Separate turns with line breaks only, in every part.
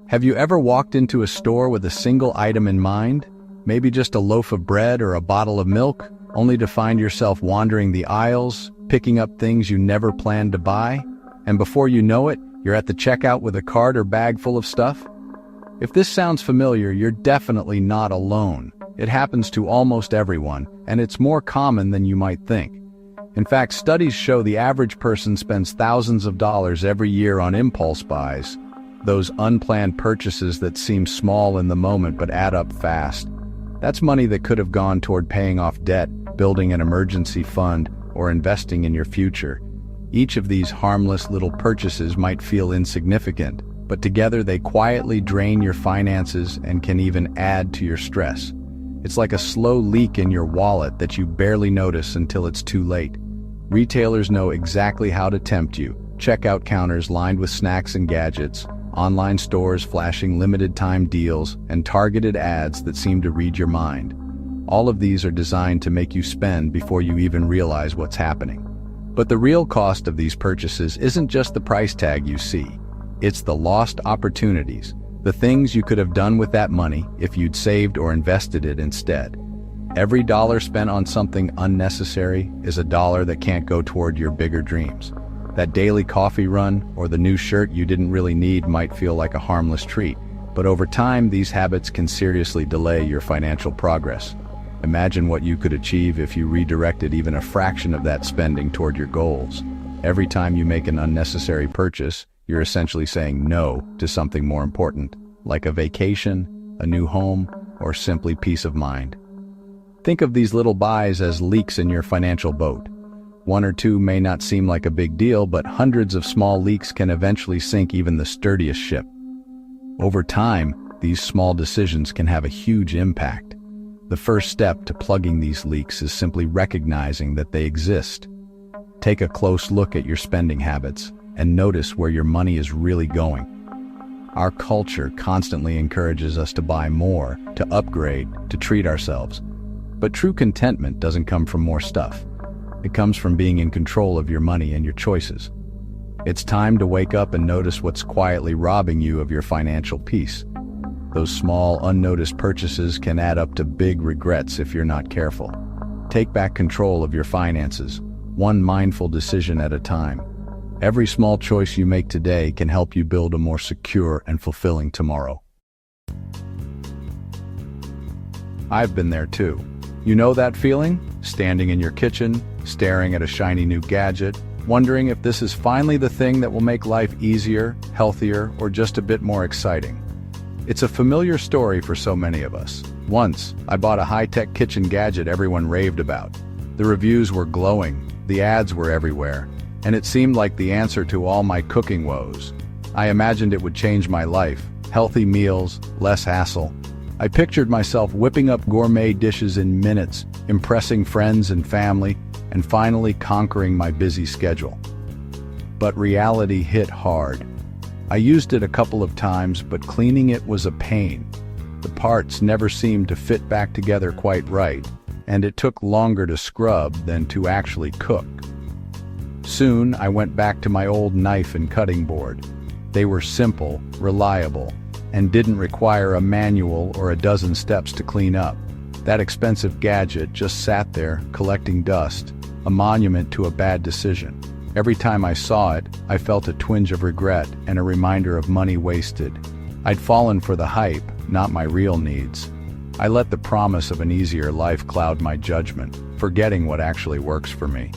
Have you ever walked into a store with a single item in mind? Maybe just a loaf of bread or a bottle of milk, only to find yourself wandering the aisles, picking up things you never planned to buy? And before you know it, you're at the checkout with a cart or bag full of stuff? If this sounds familiar, you're definitely not alone. It happens to almost everyone, and it's more common than you might think. In fact, studies show the average person spends thousands of dollars every year on impulse buys, those unplanned purchases that seem small in the moment but add up fast. That's money that could have gone toward paying off debt, building an emergency fund, or investing in your future. Each of these harmless little purchases might feel insignificant, but together they quietly drain your finances and can even add to your stress. It's like a slow leak in your wallet that you barely notice until it's too late. Retailers know exactly how to tempt you. Checkout counters lined with snacks and gadgets, online stores flashing limited-time deals, and targeted ads that seem to read your mind. All of these are designed to make you spend before you even realize what's happening. But the real cost of these purchases isn't just the price tag you see. It's the lost opportunities, the things you could have done with that money if you'd saved or invested it instead. Every dollar spent on something unnecessary is a dollar that can't go toward your bigger dreams. That daily coffee run or the new shirt you didn't really need might feel like a harmless treat, but over time these habits can seriously delay your financial progress. Imagine what you could achieve if you redirected even a fraction of that spending toward your goals. Every time you make an unnecessary purchase, you're essentially saying no to something more important, like a vacation, a new home, or simply peace of mind. Think of these little buys as leaks in your financial boat. One or two may not seem like a big deal, but hundreds of small leaks can eventually sink even the sturdiest ship. Over time, these small decisions can have a huge impact. The first step to plugging these leaks is simply recognizing that they exist. Take a close look at your spending habits and notice where your money is really going. Our culture constantly encourages us to buy more, to upgrade, to treat ourselves. But true contentment doesn't come from more stuff. It comes from being in control of your money and your choices. It's time to wake up and notice what's quietly robbing you of your financial peace. Those small, unnoticed purchases can add up to big regrets if you're not careful. Take back control of your finances, one mindful decision at a time. Every small choice you make today can help you build a more secure and fulfilling tomorrow. I've been there too. You know that feeling? Standing in your kitchen, staring at a shiny new gadget, wondering if this is finally the thing that will make life easier, healthier, or just a bit more exciting. It's a familiar story for so many of us. Once, I bought a high-tech kitchen gadget everyone raved about. The reviews were glowing, the ads were everywhere, and it seemed like the answer to all my cooking woes. I imagined it would change my life, healthy meals, less hassle. I pictured myself whipping up gourmet dishes in minutes, impressing friends and family, and finally conquering my busy schedule. But reality hit hard. I used it a couple of times, but cleaning it was a pain. The parts never seemed to fit back together quite right, and it took longer to scrub than to actually cook. Soon, I went back to my old knife and cutting board. They were simple, reliable, and didn't require a manual or a dozen steps to clean up. That expensive gadget just sat there, collecting dust, a monument to a bad decision. Every time I saw it, I felt a twinge of regret and a reminder of money wasted. I'd fallen for the hype, not my real needs. I let the promise of an easier life cloud my judgment, forgetting what actually works for me.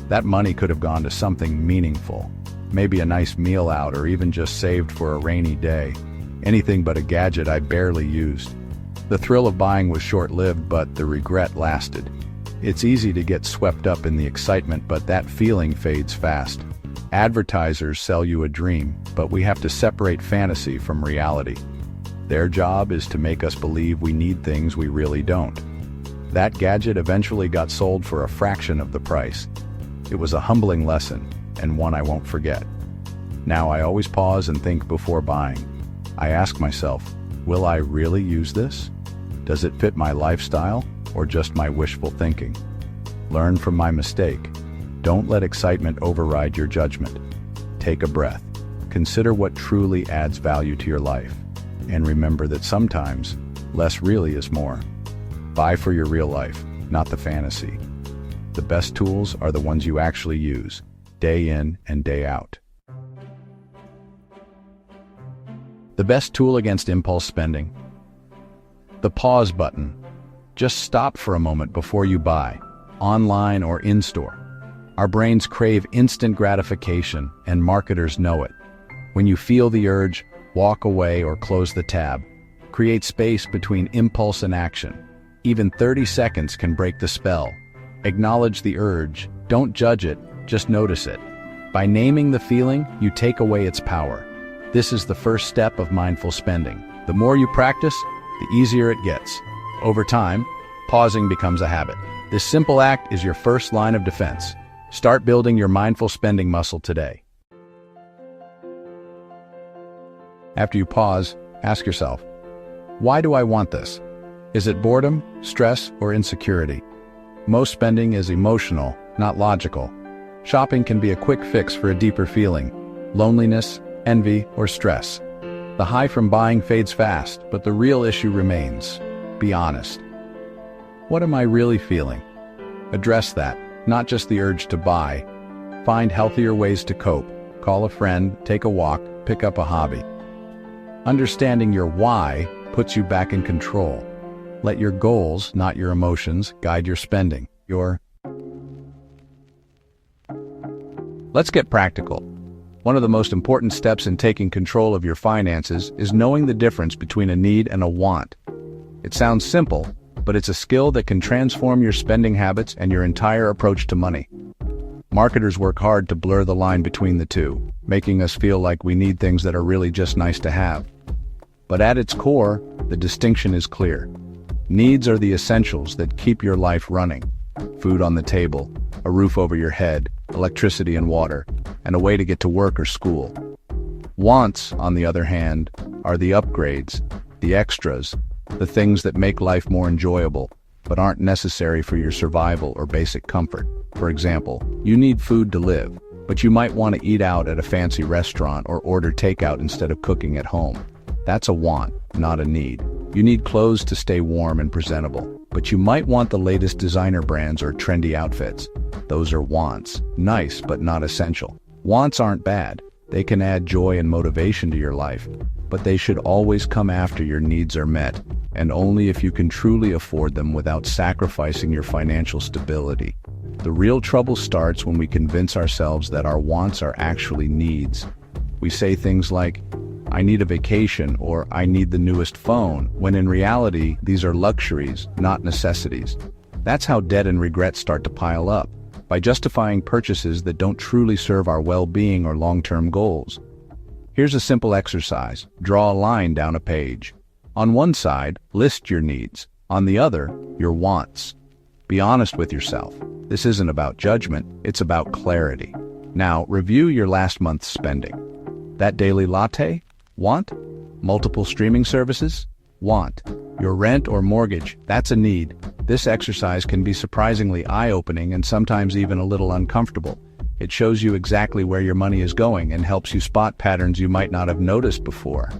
That money could have gone to something meaningful, maybe a nice meal out or even just saved for a rainy day. Anything but a gadget I barely used. The thrill of buying was short-lived, but the regret lasted. It's easy to get swept up in the excitement, but that feeling fades fast. Advertisers sell you a dream, but we have to separate fantasy from reality. Their job is to make us believe we need things we really don't. That gadget eventually got sold for a fraction of the price. It was a humbling lesson, and one I won't forget. Now I always pause and think before buying. I ask myself, will I really use this? Does it fit my lifestyle or just my wishful thinking? Learn from my mistake. Don't let excitement override your judgment. Take a breath. Consider what truly adds value to your life. And remember that sometimes, less really is more. Buy for your real life, not the fantasy. The best tools are the ones you actually use, day in and day out. The best tool against impulse spending? The pause button. Just stop for a moment before you buy, online or in-store. Our brains crave instant gratification, and marketers know it. When you feel the urge, walk away or close the tab. Create space between impulse and action. Even 30 seconds can break the spell. Acknowledge the urge. Don't judge it, just notice it. By naming the feeling, you take away its power. This is the first step of mindful spending. The more you practice, the easier it gets. Over time, pausing becomes a habit. This simple act is your first line of defense. Start building your mindful spending muscle today. After you pause, ask yourself, why do I want this? Is it boredom, stress, or insecurity? Most spending is emotional, not logical. Shopping can be a quick fix for a deeper feeling, loneliness, envy, or stress. The high from buying fades fast, but the real issue remains. Be honest. What am I really feeling? Address that, not just the urge to buy. Find healthier ways to cope. Call a friend, take a walk, pick up a hobby. Understanding your why puts you back in control. Let your goals, not your emotions, guide your spending. Let's get practical. One of the most important steps in taking control of your finances is knowing the difference between a need and a want. It sounds simple, but it's a skill that can transform your spending habits and your entire approach to money. Marketers work hard to blur the line between the two, making us feel like we need things that are really just nice to have. But at its core, the distinction is clear. Needs are the essentials that keep your life running. Food on the table, a roof over your head, electricity and water, and a way to get to work or school. Wants, on the other hand, are the upgrades, the extras, the things that make life more enjoyable, but aren't necessary for your survival or basic comfort. For example, you need food to live, but you might want to eat out at a fancy restaurant or order takeout instead of cooking at home. That's a want, not a need. You need clothes to stay warm and presentable, but you might want the latest designer brands or trendy outfits. Those are wants, nice but not essential. Wants aren't bad. They can add joy and motivation to your life, but they should always come after your needs are met, and only if you can truly afford them without sacrificing your financial stability. The real trouble starts when we convince ourselves that our wants are actually needs. We say things like, I need a vacation, or I need the newest phone, when in reality, these are luxuries, not necessities. That's how debt and regret start to pile up, by justifying purchases that don't truly serve our well-being or long-term goals. Here's a simple exercise. Draw a line down a page. On one side, list your needs. On the other, your wants. Be honest with yourself. This isn't about judgment, it's about clarity. Now, review your last month's spending. That daily latte? Want? Multiple streaming services? Want. Your rent or mortgage? That's a need. This exercise can be surprisingly eye-opening and sometimes even a little uncomfortable. It shows you exactly where your money is going and helps you spot patterns you might not have noticed before.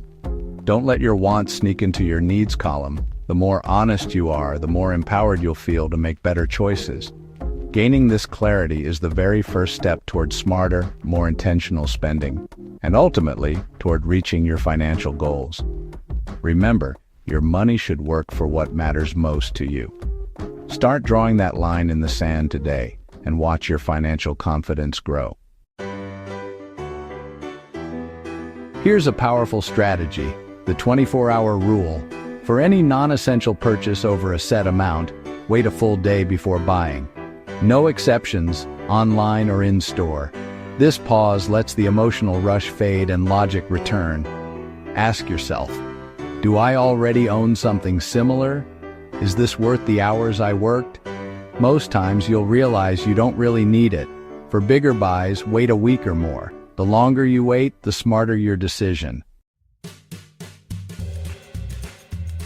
Don't let your wants sneak into your needs column. The more honest you are, the more empowered you'll feel to make better choices. Gaining this clarity is the very first step toward smarter, more intentional spending, and ultimately toward reaching your financial goals. Remember, your money should work for what matters most to you. Start drawing that line in the sand today and watch your financial confidence grow. Here's a powerful strategy, the 24-hour rule. For any non-essential purchase over a set amount, wait a full day before buying. No exceptions, online or in-store. This pause lets the emotional rush fade and logic return. Ask yourself, do I already own something similar? Is this worth the hours I worked? Most times you'll realize you don't really need it. For bigger buys, wait a week or more. The longer you wait, the smarter your decision.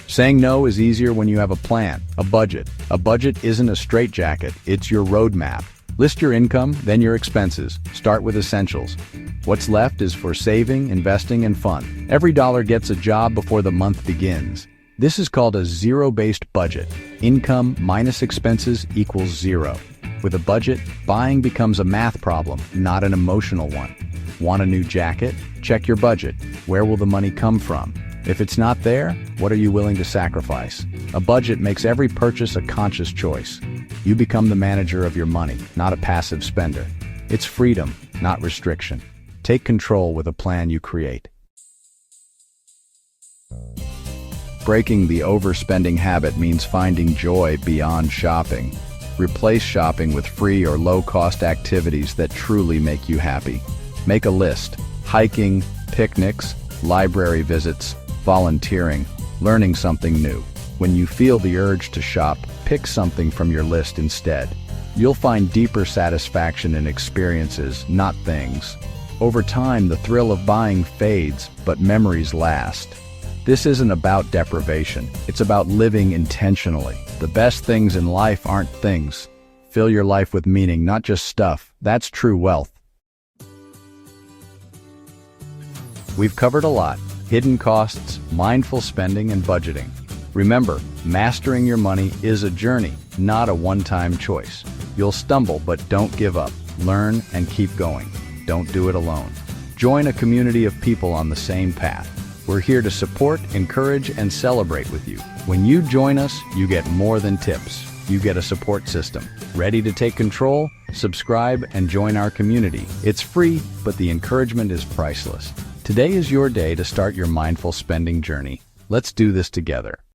Saying no is easier when you have a plan, a budget. A budget isn't a straitjacket, it's your roadmap. List your income, then your expenses. Start with essentials. What's left is for saving, investing, and fun. Every dollar gets a job before the month begins. This is called a zero-based budget. Income minus expenses equals zero. With a budget, buying becomes a math problem, not an emotional one. Want a new jacket? Check your budget. Where will the money come from? If it's not there, what are you willing to sacrifice? A budget makes every purchase a conscious choice. You become the manager of your money, not a passive spender. It's freedom, not restriction. Take control with a plan you create. Breaking the overspending habit means finding joy beyond shopping. Replace shopping with free or low-cost activities that truly make you happy. Make a list: hiking, picnics, library visits, volunteering, learning something new. When you feel the urge to shop, pick something from your list instead. You'll find deeper satisfaction in experiences, not things. Over time, the thrill of buying fades, but memories last. This isn't about deprivation, it's about living intentionally. The best things in life aren't things. Fill your life with meaning, not just stuff. That's true wealth. We've covered a lot: hidden costs, mindful spending, and budgeting. Remember, mastering your money is a journey, not a one-time choice. You'll stumble, but don't give up. Learn and keep going. Don't do it alone. Join a community of people on the same path. We're here to support, encourage, and celebrate with you. When you join us, you get more than tips. You get a support system. Ready to take control? Subscribe and join our community. It's free, but the encouragement is priceless. Today is your day to start your mindful spending journey. Let's do this together.